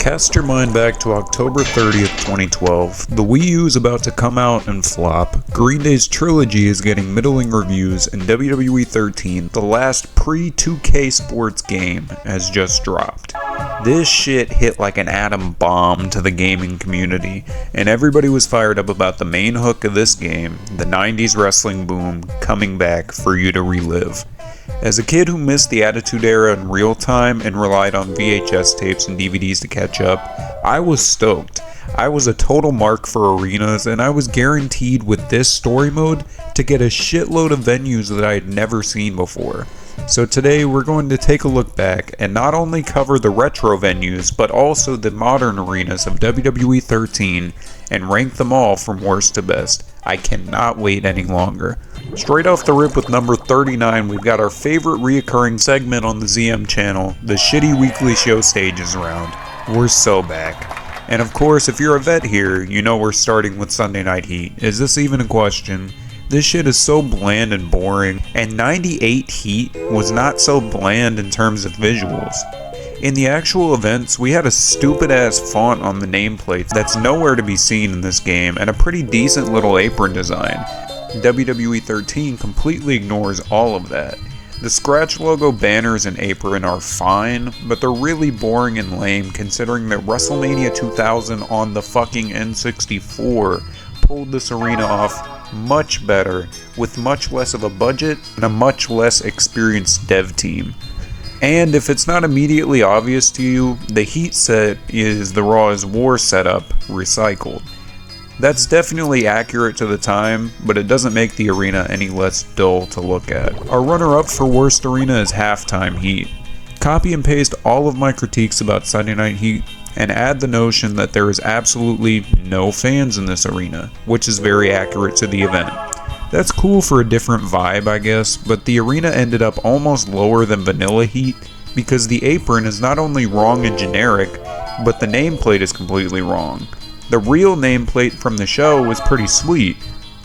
Cast your mind back to October 30th, 2012. The Wii U is about to come out and flop. Green Day's Trilogy is getting middling reviews, and WWE 13, the last pre-2K sports game, has just dropped. This shit hit like an atom bomb to the gaming community, and everybody was fired up about the main hook of this game, the 90s wrestling boom, coming back for you to relive. As a kid who missed the Attitude Era in real time and relied on VHS tapes and DVDs to catch up, I was stoked. I was a total mark for arenas, and I was guaranteed with this story mode to get a shitload of venues that I had never seen before. So today we're going to take a look back and not only cover the retro venues, but also the modern arenas of WWE 13 and rank them all from worst to best. I cannot wait any longer. Straight off the rip with number 39, we've got our favorite reoccurring segment on the ZM channel, the shitty weekly show stages round. We're so back. And of course, if you're a vet here, you know we're starting with Sunday Night Heat. Is this even a question? This shit is so bland and boring, and 98 Heat was not so bland in terms of visuals. In the actual events, we had a stupid ass font on the nameplate that's nowhere to be seen in this game, and a pretty decent little apron design. WWE 13 completely ignores all of that. The scratch logo banners and apron are fine, but they're really boring and lame considering that Wrestlemania 2000 on the fucking N64 pulled this arena off much better, with much less of a budget and a much less experienced dev team. And if it's not immediately obvious to you, the Heat set is the Raw is War setup recycled. That's definitely accurate to the time, but it doesn't make the arena any less dull to look at. Our runner-up for worst arena is Halftime Heat. Copy and paste all of my critiques about Sunday Night Heat and add the notion that there is absolutely no fans in this arena, which is very accurate to the event. That's cool for a different vibe, I guess, but the arena ended up almost lower than Vanilla Heat because the apron is not only wrong and generic, but the nameplate is completely wrong. The real nameplate from the show was pretty sweet.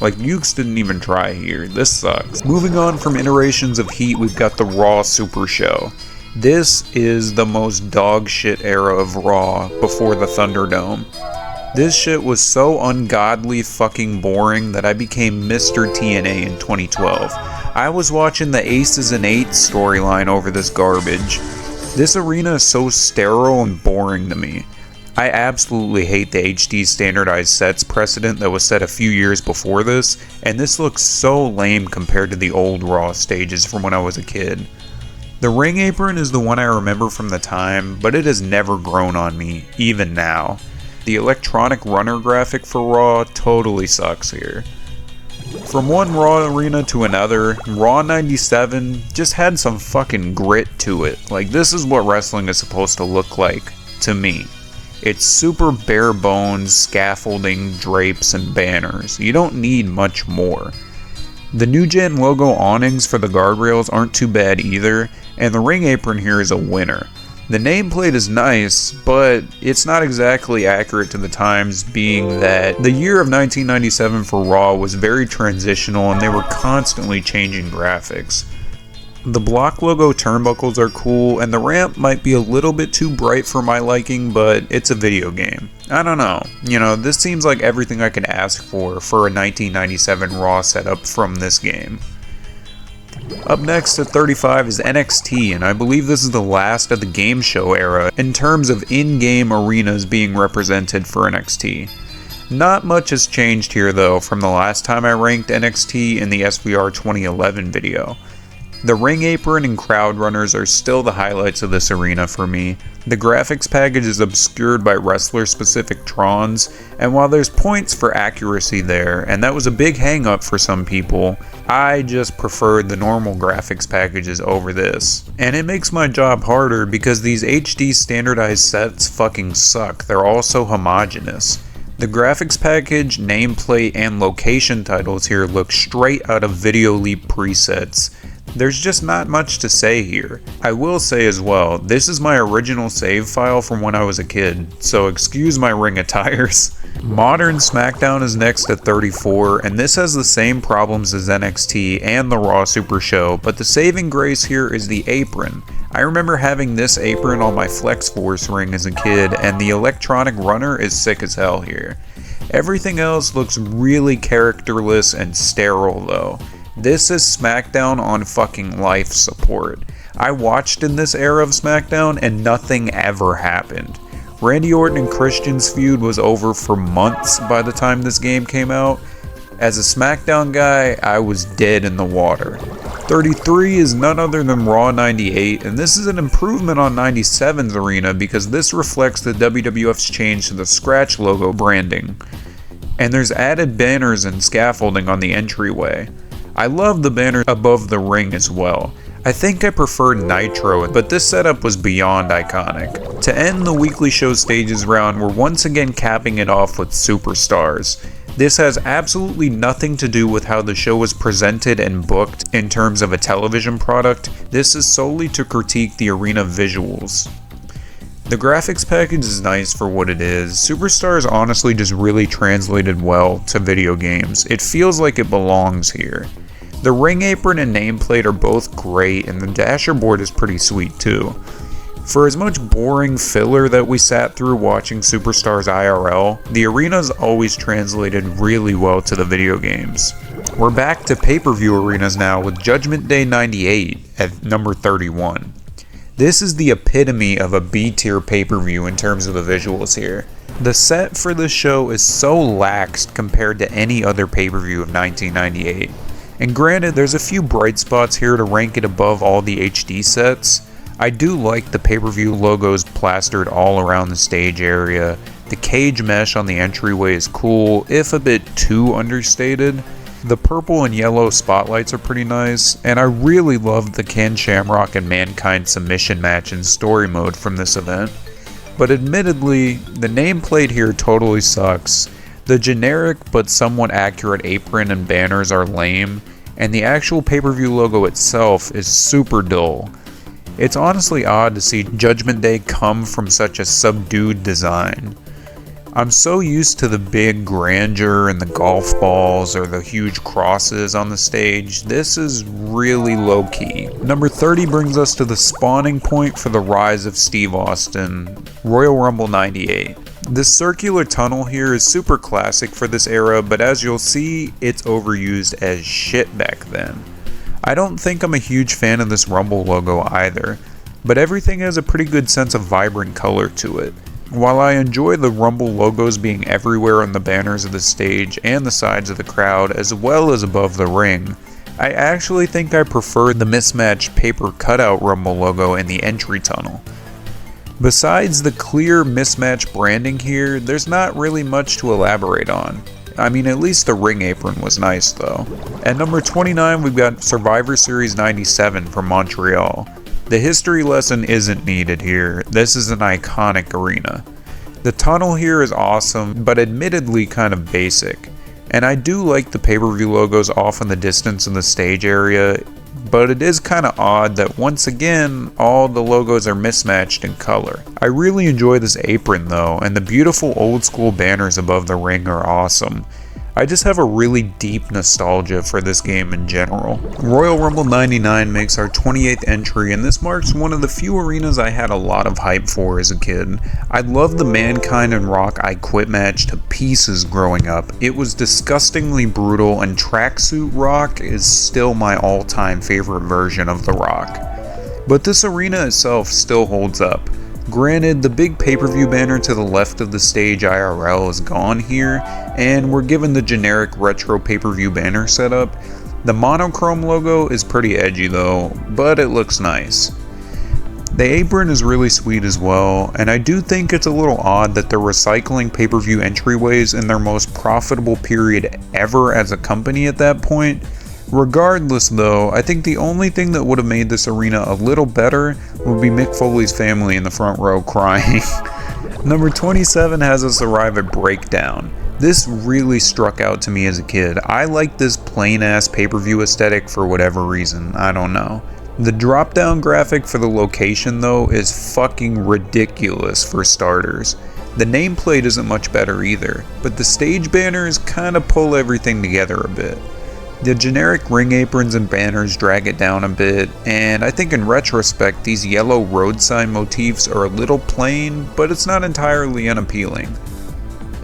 Like, Ukes didn't even try here. This sucks. Moving on from iterations of Heat, we've got the Raw Super Show. This is the most dog shit era of Raw before the Thunderdome. This shit was so ungodly fucking boring that I became Mr. TNA in 2012. I was watching the Aces and Eights storyline over this garbage. This arena is so sterile and boring to me. I absolutely hate the HD standardized sets precedent that was set a few years before this, and this looks so lame compared to the old Raw stages from when I was a kid. The ring apron is the one I remember from the time, but it has never grown on me, even now. The electronic runner graphic for Raw totally sucks here. From one Raw arena to another, Raw 97 just had some fucking grit to it. Like, this is what wrestling is supposed to look like, to me. It's super bare bones, scaffolding, drapes, and banners. You don't need much more. The new gen logo awnings for the guardrails aren't too bad either, and the ring apron here is a winner. The nameplate is nice, but it's not exactly accurate to the times, being that the year of 1997 for Raw was very transitional and they were constantly changing graphics. The block logo turnbuckles are cool, and the ramp might be a little bit too bright for my liking, but it's a video game. I don't know. You know, this seems like everything I could ask for a 1997 Raw setup from this game. Up next at 35 is NXT, and I believe this is the last of the game show era in terms of in-game arenas being represented for NXT. Not much has changed here though from the last time I ranked NXT in the SVR 2011 video. The ring apron and crowd runners are still the highlights of this arena for me. The graphics package is obscured by wrestler-specific trons, and while there's points for accuracy there, and that was a big hang-up for some people, I just preferred the normal graphics packages over this. And it makes my job harder because these HD standardized sets fucking suck. They're all so homogeneous. The graphics package, nameplate, and location titles here look straight out of Video Leap presets. There's just not much to say here. I will say as well, this is my original save file from when I was a kid, so excuse my ring attires. Modern SmackDown is next at 34, and this has the same problems as NXT and the Raw Super Show, but the saving grace here is the apron. I remember having this apron on my Flex Force ring as a kid, and the electronic runner is sick as hell here. Everything else looks really characterless and sterile though. This is SmackDown on fucking life support. I watched in this era of SmackDown and nothing ever happened. Randy Orton and Christian's feud was over for months by the time this game came out. As a SmackDown guy, I was dead in the water. 33 is none other than Raw 98, and this is an improvement on 97's arena because this reflects the WWF's change to the scratch logo branding. And there's added banners and scaffolding on the entryway. I love the banner above the ring as well. I think I preferred Nitro, but this setup was beyond iconic. To end the weekly show stages round, we're once again capping it off with Superstars. This has absolutely nothing to do with how the show was presented and booked in terms of a television product. This is solely to critique the arena visuals. The graphics package is nice for what it is. Superstars honestly just really translated well to video games. It feels like it belongs here. The ring apron and nameplate are both great, and the dasher board is pretty sweet too. For as much boring filler that we sat through watching Superstars IRL, the arenas always translated really well to the video games. We're back to pay-per-view arenas now with Judgment Day 98 at number 31. This is the epitome of a B-tier pay-per-view in terms of the visuals here. The set for this show is so laxed compared to any other pay-per-view of 1998. And granted, there's a few bright spots here to rank it above all the HD sets. I do like the pay-per-view logos plastered all around the stage area. The cage mesh on the entryway is cool, if a bit too understated. The purple and yellow spotlights are pretty nice, and I really loved the Ken Shamrock and Mankind submission match in story mode from this event. But admittedly, the nameplate here totally sucks. The generic but somewhat accurate apron and banners are lame, and the actual pay-per-view logo itself is super dull. It's honestly odd to see Judgment Day come from such a subdued design. I'm so used to the big grandeur and the golf balls or the huge crosses on the stage. This is really low-key. Number 30 brings us to the spawning point for the rise of Steve Austin, Royal Rumble 98. This circular tunnel here is super classic for this era, but as you'll see, it's overused as shit back then. I don't think I'm a huge fan of this Rumble logo either, but everything has a pretty good sense of vibrant color to it. While I enjoy the Rumble logos being everywhere on the banners of the stage and the sides of the crowd, as well as above the ring, I actually think I prefer the mismatched paper cutout Rumble logo in the entry tunnel. Besides the clear mismatched branding here, there's not really much to elaborate on. I mean, at least the ring apron was nice though. At number 29, we've got Survivor Series 97 from Montreal. The history lesson isn't needed here. This is an iconic arena. The tunnel here is awesome, but admittedly kind of basic. And I do like the pay-per-view logos off in the distance in the stage area, but it is kind of odd that once again, all the logos are mismatched in color. I really enjoy this apron though, and the beautiful old school banners above the ring are awesome. I just have a really deep nostalgia for this game in general. Royal Rumble 99 makes our 28th entry, and this marks one of the few arenas I had a lot of hype for as a kid. I loved the Mankind and Rock I Quit match to pieces growing up. It was disgustingly brutal, and Tracksuit Rock is still my all-time favorite version of The Rock. But this arena itself still holds up. Granted, the big pay-per-view banner to the left of the stage IRL is gone here, and we're given the generic retro pay-per-view banner setup. The monochrome logo is pretty edgy though, but it looks nice. The apron is really sweet as well, and I do think it's a little odd that they're recycling pay-per-view entryways in their most profitable period ever as a company at that point. Regardless though, I think the only thing that would have made this arena a little better would be Mick Foley's family in the front row crying. Number 27 has us arrive at Breakdown. This really struck out to me as a kid. I like this plain ass pay-per-view aesthetic for whatever reason, I don't know. The drop down graphic for the location though is fucking ridiculous for starters. The nameplate isn't much better either, but the stage banners kinda pull everything together a bit. The generic ring aprons and banners drag it down a bit, and I think in retrospect these yellow road sign motifs are a little plain, but it's not entirely unappealing.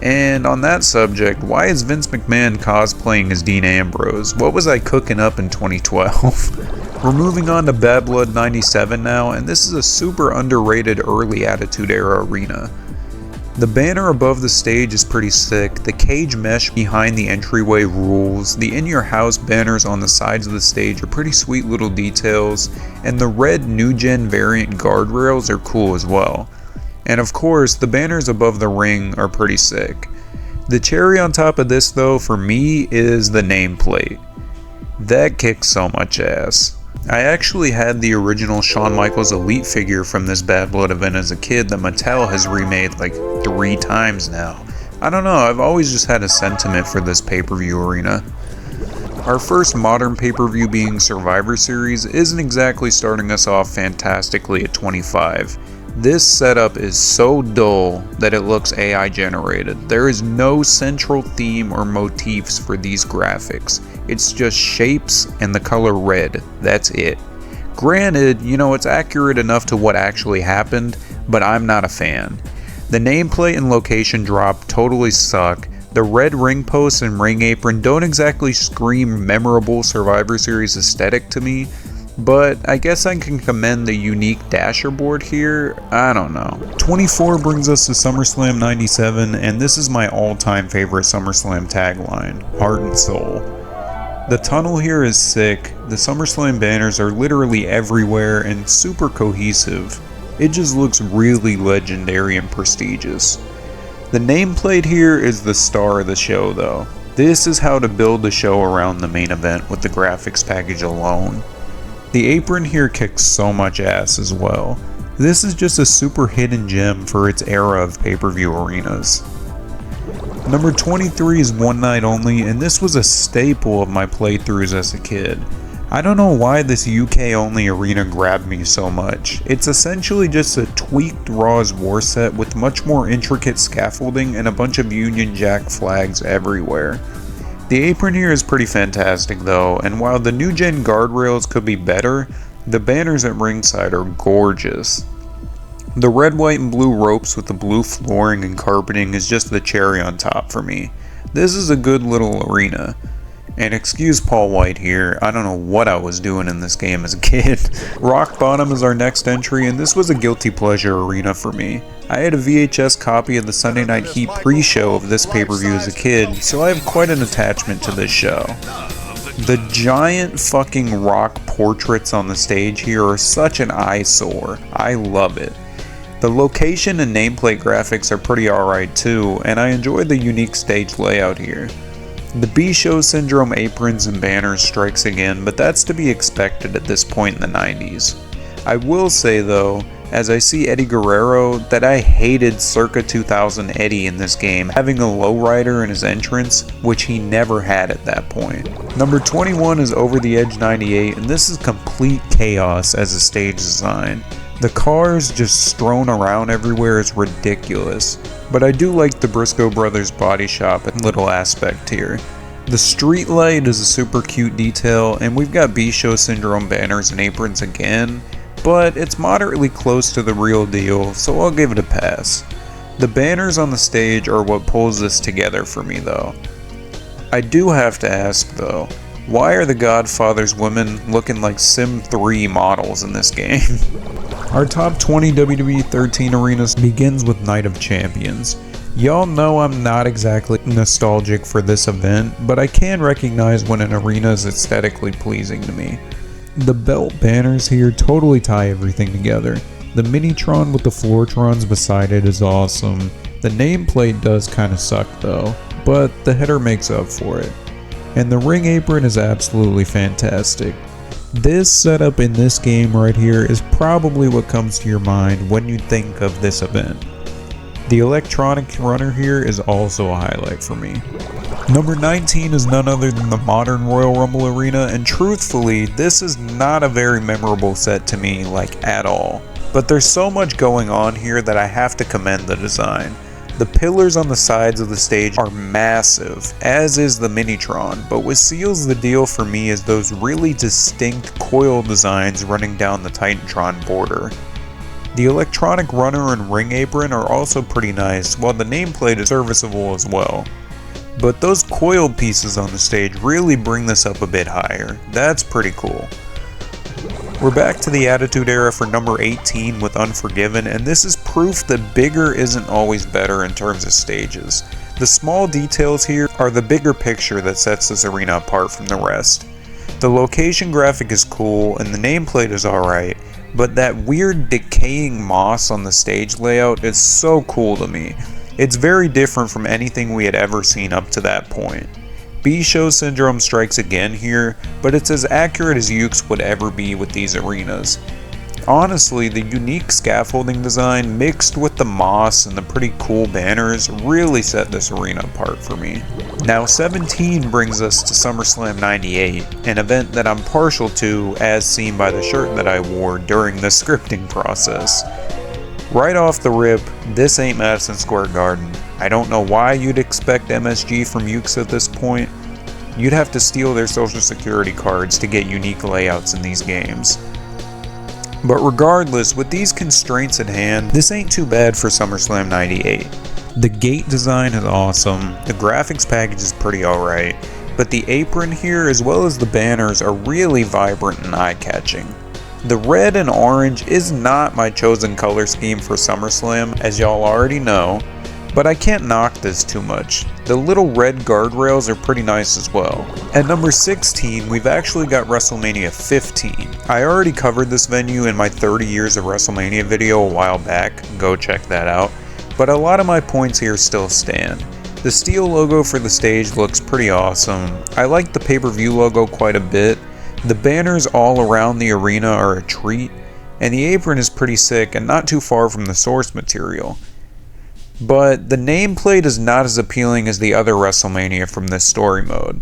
And on that subject, why is Vince McMahon cosplaying as Dean Ambrose? What was I cooking up in 2012? We're moving on to Bad Blood 97 now, and this is a super underrated early Attitude Era arena. The banner above the stage is pretty sick, the cage mesh behind the entryway rules, the in your house banners on the sides of the stage are pretty sweet little details, and the red new gen variant guardrails are cool as well. And of course, the banners above the ring are pretty sick. The cherry on top of this though, for me, is the nameplate. That kicks so much ass. I actually had the original Shawn Michaels Elite figure from this Bad Blood event as a kid that Mattel has remade like 3 times now. I don't know, I've always just had a sentiment for this pay-per-view arena. Our first modern pay-per-view being Survivor Series isn't exactly starting us off fantastically at 25. This setup is so dull that it looks AI generated. There is no central theme or motifs for these graphics. It's just shapes and the color red. That's it. Granted, it's accurate enough to what actually happened, but I'm not a fan. The nameplate and location drop totally suck. The red ring posts and ring apron don't exactly scream memorable Survivor Series aesthetic to me, but I guess I can commend the unique dasher board here. I don't know. 24 brings us to SummerSlam 97, and this is my all-time favorite SummerSlam tagline, Heart and Soul. The tunnel here is sick, the SummerSlam banners are literally everywhere and super cohesive. It just looks really legendary and prestigious. The nameplate here is the star of the show though. This is how to build the show around the main event with the graphics package alone. The apron here kicks so much ass as well. This is just a super hidden gem for its era of pay-per-view arenas. Number 23 is One Night Only, and this was a staple of my playthroughs as a kid. I don't know why this UK only arena grabbed me so much. It's essentially just a tweaked Raw's War set with much more intricate scaffolding and a bunch of Union Jack flags everywhere. The apron here is pretty fantastic though, and while the new gen guardrails could be better, the banners at ringside are gorgeous. The red, white, and blue ropes with the blue flooring and carpeting is just the cherry on top for me. This is a good little arena. And excuse Paul White here, I don't know what I was doing in this game as a kid. Rock Bottom is our next entry, and this was a guilty pleasure arena for me. I had a VHS copy of the Sunday Night Heat pre-show of this pay-per-view as a kid, so I have quite an attachment to this show. The giant fucking rock portraits on the stage here are such an eyesore. I love it. The location and nameplate graphics are pretty alright too, and I enjoy the unique stage layout here. The B-Show Syndrome aprons and banners strikes again, but that's to be expected at this point in the 90s. I will say though, as I see Eddie Guerrero, that I hated circa 2000 Eddie in this game, having a lowrider in his entrance, which he never had at that point. Number 21 is Over the Edge 98, and this is complete chaos as a stage design. The cars just strewn around everywhere is ridiculous, but I do like the Briscoe Brothers body shop and little aspect here. The street light is a super cute detail, and we've got B-Show Syndrome banners and aprons again, but it's moderately close to the real deal, so I'll give it a pass. The banners on the stage are what pulls this together for me though. I do have to ask though, why are the Godfather's women looking like Sim 3 models in this game? Our top 20 WWE 13 arenas begins with Night of Champions. Y'all know I'm not exactly nostalgic for this event, but I can recognize when an arena is aesthetically pleasing to me. The belt banners here totally tie everything together. The Minitron with the Floortrons beside it is awesome. The nameplate does kinda suck though, but the header makes up for it. And the ring apron is absolutely fantastic. This setup in this game right here is probably what comes to your mind when you think of this event. The electronic runner here is also a highlight for me. Number 19 is none other than the modern Royal Rumble Arena, and truthfully, this is not a very memorable set to me, like at all. But there's so much going on here that I have to commend the design. The pillars on the sides of the stage are massive, as is the Minitron, but what seals the deal for me is those really distinct coil designs running down the Titantron border. The electronic runner and ring apron are also pretty nice, while the nameplate is serviceable as well. But those coiled pieces on the stage really bring this up a bit higher. That's pretty cool. We're back to the Attitude Era for number 18 with Unforgiven, and this is proof that bigger isn't always better in terms of stages. The small details here are the bigger picture that sets this arena apart from the rest. The location graphic is cool and the nameplate is alright, but that weird decaying moss on the stage layout is so cool to me. It's very different from anything we had ever seen up to that point. B-Show syndrome strikes again here, but it's as accurate as Yuke's would ever be with these arenas. Honestly, the unique scaffolding design mixed with the moss and the pretty cool banners really set this arena apart for me. Now 17 brings us to SummerSlam 98, an event that I'm partial to as seen by the shirt that I wore during the scripting process. Right off the rip, this ain't Madison Square Garden. I don't know why you'd expect MSG from Yuke's at this point. You'd have to steal their social security cards to get unique layouts in these games. But regardless, with these constraints at hand, this ain't too bad for SummerSlam 98. The gate design is awesome, the graphics package is pretty alright, but the apron here as well as the banners are really vibrant and eye-catching. The red and orange is not my chosen color scheme for SummerSlam, as y'all already know, but I can't knock this too much. The little red guardrails are pretty nice as well. At number 16, we've actually got Wrestlemania 15. I already covered this venue in my 30 years of WrestleMania video a while back, go check that out, but a lot of my points here still stand. The steel logo for the stage looks pretty awesome. I like the pay-per-view logo quite a bit. The banners all around the arena are a treat, and the apron is pretty sick and not too far from the source material. But the nameplate is not as appealing as the other WrestleMania from this story mode.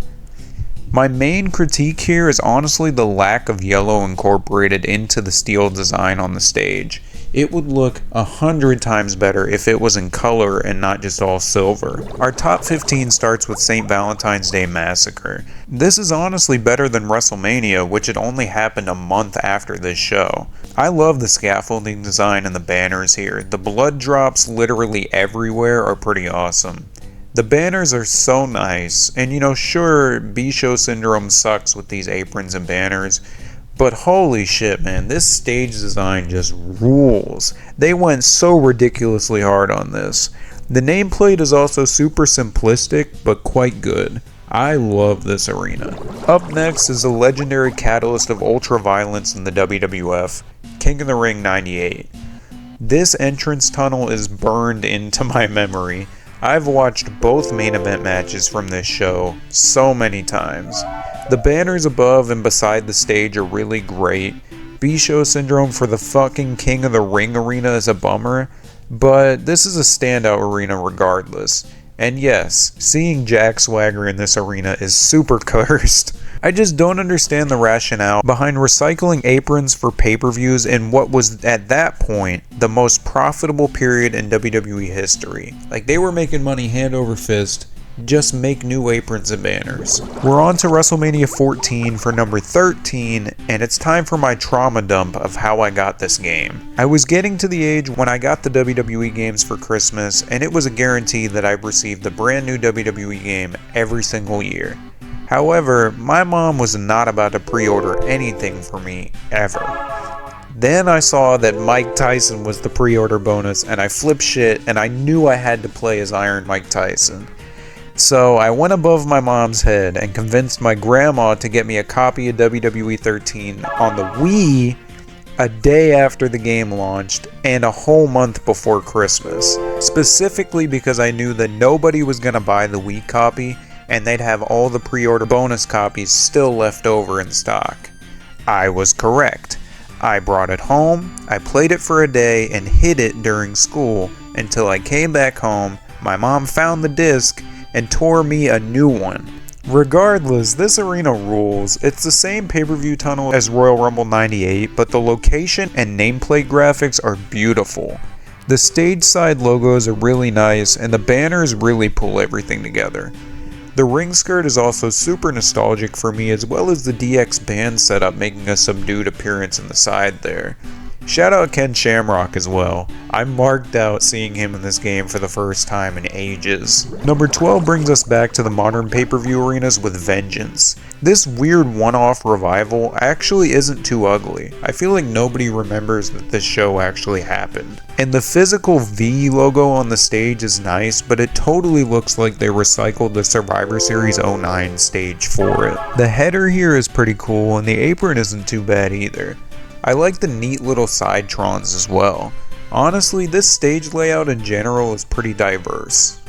My main critique here is honestly the lack of yellow incorporated into the steel design on the stage. It would look 100 times better if it was in color and not just all silver. Our top 15 starts with St. Valentine's Day Massacre. This is honestly better than WrestleMania, which had only happened a month after this show. I love the scaffolding design and the banners here. The blood drops literally everywhere are pretty awesome. The banners are so nice, and sure, B-Show syndrome sucks with these aprons and banners, but holy shit, man, this stage design just rules. They went so ridiculously hard on this. The nameplate is also super simplistic, but quite good. I love this arena. Up next is the legendary catalyst of ultra-violence in the WWF, King of the Ring 98. This entrance tunnel is burned into my memory. I've watched both main event matches from this show so many times. The banners above and beside the stage are really great. B-Show syndrome for the fucking King of the Ring arena is a bummer, but this is a standout arena regardless. And yes, seeing Jack Swagger in this arena is super cursed. I just don't understand the rationale behind recycling aprons for pay-per-views in what was, at that point, the most profitable period in WWE history. Like, they were making money hand over fist, just make new aprons and banners. We're on to WrestleMania 14 for number 13, and it's time for my trauma dump of how I got this game. I was getting to the age when I got the WWE games for Christmas, and it was a guarantee that I received the brand new WWE game every single year. However, my mom was not about to pre-order anything for me, ever. Then I saw that Mike Tyson was the pre-order bonus, and I flipped shit, and I knew I had to play as Iron Mike Tyson. So I went above my mom's head and convinced my grandma to get me a copy of WWE 13 on the Wii a day after the game launched and a whole month before Christmas. Specifically because I knew that nobody was going to buy the Wii copy and they'd have all the pre-order bonus copies still left over in stock. I was correct. I brought it home, I played it for a day and hid it during school until I came back home, my mom found the disc and tore me a new one. Regardless, this arena rules. It's the same pay-per-view tunnel as Royal Rumble 98, but the location and nameplate graphics are beautiful. The stage side logos are really nice and the banners really pull everything together. The ring skirt is also super nostalgic for me, as well as the DX band setup making a subdued appearance in the side there. Shout out Ken Shamrock as well. I marked out seeing him in this game for the first time in ages. Number 12 brings us back to the modern pay-per-view arenas with vengeance. This weird one-off revival actually isn't too ugly. I feel like nobody remembers that this show actually happened. And the physical V logo on the stage is nice, but it totally looks like they recycled the Survivor Series 09 stage for it. The header here is pretty cool and the apron isn't too bad either. I like the neat little side trons as well. Honestly, this stage layout in general is pretty diverse.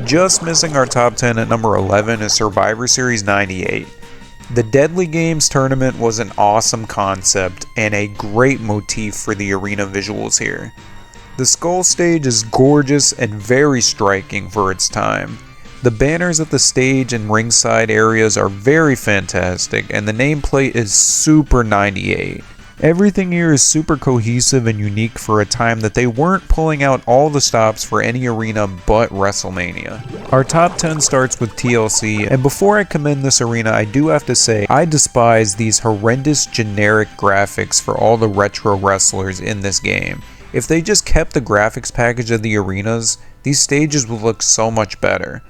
Just missing our top 10 at number 11 is Survivor Series 98. The Deadly Games tournament was an awesome concept and a great motif for the arena visuals here. The skull stage is gorgeous and very striking for its time. The banners at the stage and ringside areas are very fantastic, and the nameplate is super 98. Everything here is super cohesive and unique for a time that they weren't pulling out all the stops for any arena but WrestleMania. Our top 10 starts with TLC, and before I commend this arena, I do have to say I despise these horrendous generic graphics for all the retro wrestlers in this game. If they just kept the graphics package of the arenas, these stages would look so much better.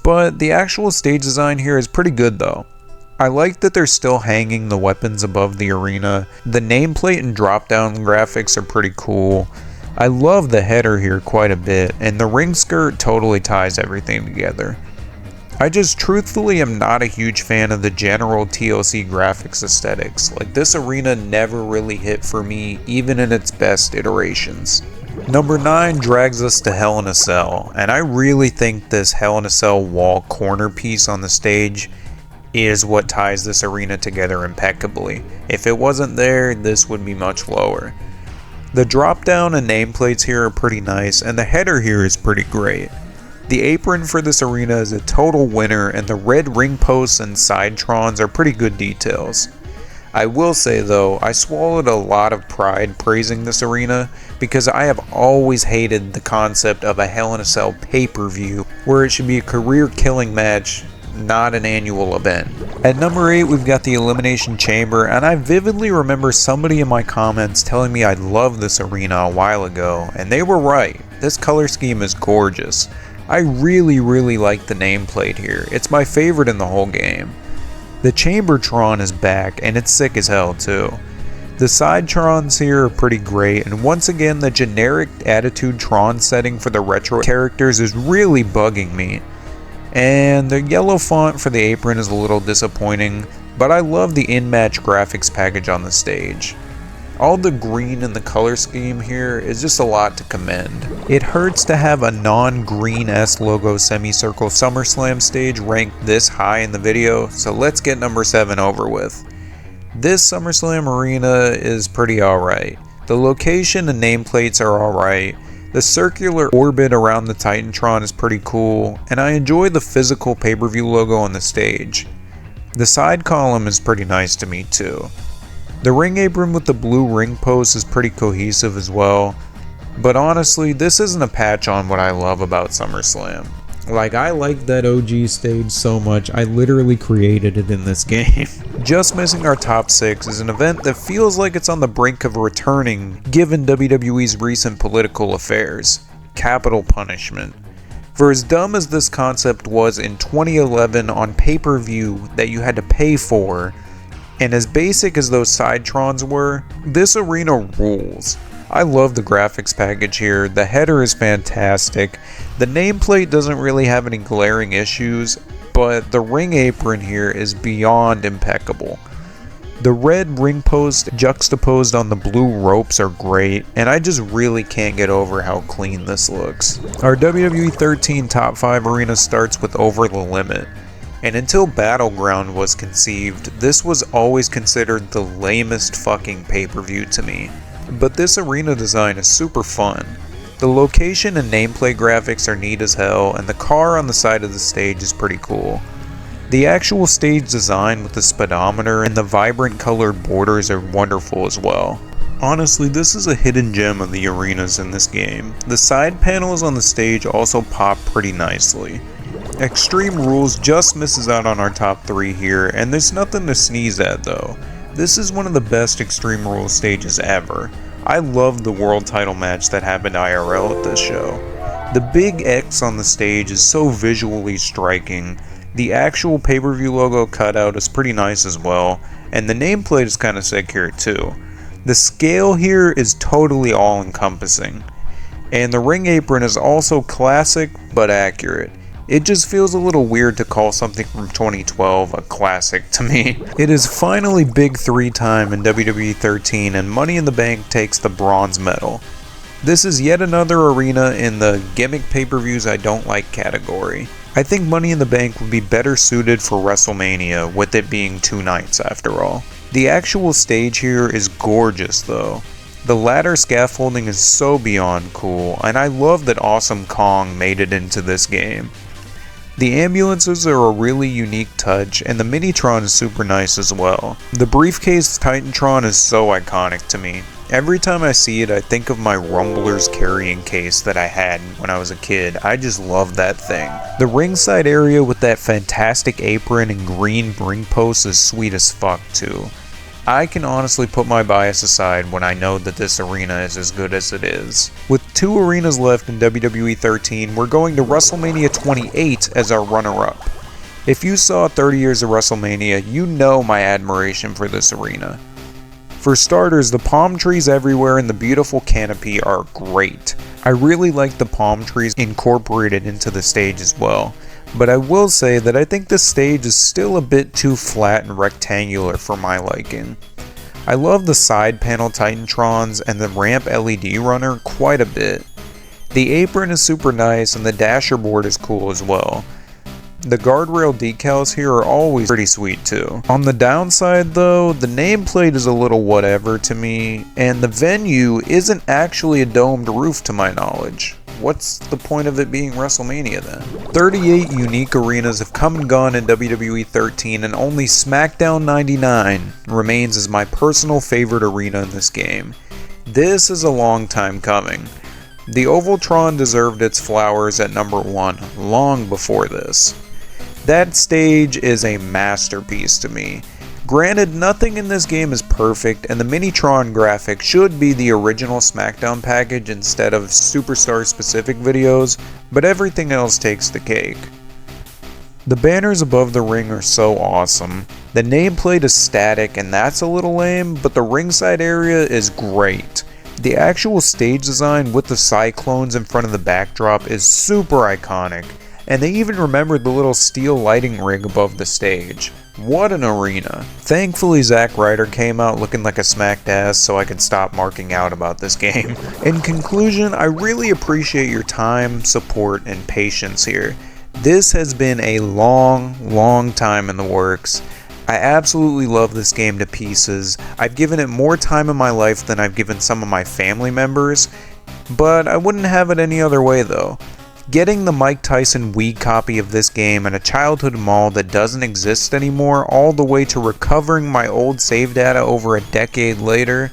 But the actual stage design here is pretty good though. I like that they're still hanging the weapons above the arena. The nameplate and drop down graphics are pretty cool. I love the header here quite a bit, and the ring skirt totally ties everything together. I just truthfully am not a huge fan of the general TLC graphics aesthetics. Like, this arena never really hit for me, even in its best iterations. Number 9 drags us to Hell in a Cell, and I really think this Hell in a Cell wall corner piece on the stage is what ties this arena together impeccably. If it wasn't there, this would be much lower. The drop down and nameplates here are pretty nice, and the header here is pretty great. The apron for this arena is a total winner, and the red ring posts and side trons are pretty good details. I will say though, I swallowed a lot of pride praising this arena because I have always hated the concept of a Hell in a Cell pay-per-view where it should be a career-killing match, not an annual event. At number 8 we've got the Elimination Chamber, and I vividly remember somebody in my comments telling me I loved this arena a while ago, and they were right. This color scheme is gorgeous. I really like the nameplate here. It's my favorite in the whole game. The Chambertron is back, and it's sick as hell too. The side Trons here are pretty great, and once again the generic Attitude Tron setting for the retro characters is really bugging me. And the yellow font for the apron is a little disappointing, but I love the in-match graphics package on the stage. All the green in the color scheme here is just a lot to commend. It hurts to have a non-green-esque logo semicircle SummerSlam stage ranked this high in the video, so let's get number 7 over with. This SummerSlam arena is pretty alright. The location and nameplates are alright. The circular orbit around the Titantron is pretty cool, and I enjoy the physical pay-per-view logo on the stage. The side column is pretty nice to me too. The ring apron with the blue ring post is pretty cohesive as well, but honestly, this isn't a patch on what I love about SummerSlam. Like, I like that OG stage so much, I literally created it in this game. Just missing our top 6 is an event that feels like it's on the brink of returning given WWE's recent political affairs: Capital Punishment. For as dumb as this concept was in 2011 on pay-per-view that you had to pay for, and as basic as those Sidetrons were, this arena rules. I love the graphics package here, the header is fantastic, the nameplate doesn't really have any glaring issues, but the ring apron here is beyond impeccable. The red ring post juxtaposed on the blue ropes are great, and I just really can't get over how clean this looks. Our WWE 13 top 5 arena starts with Over the Limit. and until Battleground was conceived, this was always considered the lamest fucking pay-per-view to me. But this arena design is super fun. The location and nameplate graphics are neat as hell, and the car on the side of the stage is pretty cool. The actual stage design with the speedometer and the vibrant colored borders are wonderful as well. Honestly, this is a hidden gem of the arenas in this game. The side panels on the stage also pop pretty nicely. Extreme Rules just misses out on our top 3 here, and there's nothing to sneeze at though. This is one of the best Extreme Rules stages ever. I love the world title match that happened IRL at this show. The big X on the stage is so visually striking. The actual pay-per-view logo cutout is pretty nice as well, and the nameplate is kinda sick here too. The scale here is totally all-encompassing, and the ring apron is also classic but accurate. It just feels a little weird to call something from 2012 a classic to me. It is finally Big 3 time in WWE 13, and Money in the Bank takes the bronze medal. This is yet another arena in the gimmick pay-per-views I don't like category. I think Money in the Bank would be better suited for Wrestlemania, with it being 2 nights after all. The actual stage here is gorgeous though. The ladder scaffolding is so beyond cool, and I love that Awesome Kong made it into this game. The ambulances are a really unique touch, and the Minitron is super nice as well. The briefcase Titantron is so iconic to me. Every time I see it, I think of my Rumblers carrying case that I had when I was a kid. I just love that thing. The ringside area with that fantastic apron and green ring post is sweet as fuck too. I can honestly put my bias aside when I know that this arena is as good as it is. With 2 arenas left in WWE 13, we're going to WrestleMania 28 as our runner-up. If you saw 30 years of WrestleMania, you know my admiration for this arena. For starters, the palm trees everywhere and the beautiful canopy are great. I really like the palm trees incorporated into the stage as well. But I will say that I think this stage is still a bit too flat and rectangular for my liking. I love the side panel Titantrons and the ramp LED runner quite a bit. The apron is super nice and the dasher board is cool as well. The guardrail decals here are always pretty sweet too. On the downside though, the nameplate is a little whatever to me, and the venue isn't actually a domed roof to my knowledge. What's the point of it being WrestleMania then? 38 unique arenas have come and gone in WWE 13, and only SmackDown 99 remains as my personal favorite arena in this game. This is a long time coming. The Ovaltron deserved its flowers at number 1 long before this. That stage is a masterpiece to me. Granted, nothing in this game is perfect, and the Minitron graphic should be the original SmackDown package instead of Superstar-specific videos, but everything else takes the cake. The banners above the ring are so awesome. The nameplate is static, and that's a little lame, but the ringside area is great. The actual stage design with the cyclones in front of the backdrop is super iconic, and they even remembered the little steel lighting rig above the stage. What an arena. Thankfully Zack Ryder came out looking like a smacked ass so I could stop marking out about this game. In conclusion, I really appreciate your time, support, and patience here. This has been a long time in the works. I absolutely love this game to pieces. I've given it more time in my life than I've given some of my family members, but I wouldn't have it any other way though. Getting the Mike Tyson Wii copy of this game in a childhood mall that doesn't exist anymore, all the way to recovering my old save data over a decade later,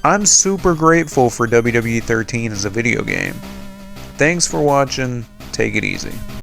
I'm super grateful for WWE 13 as a video game. Thanks for watching, take it easy.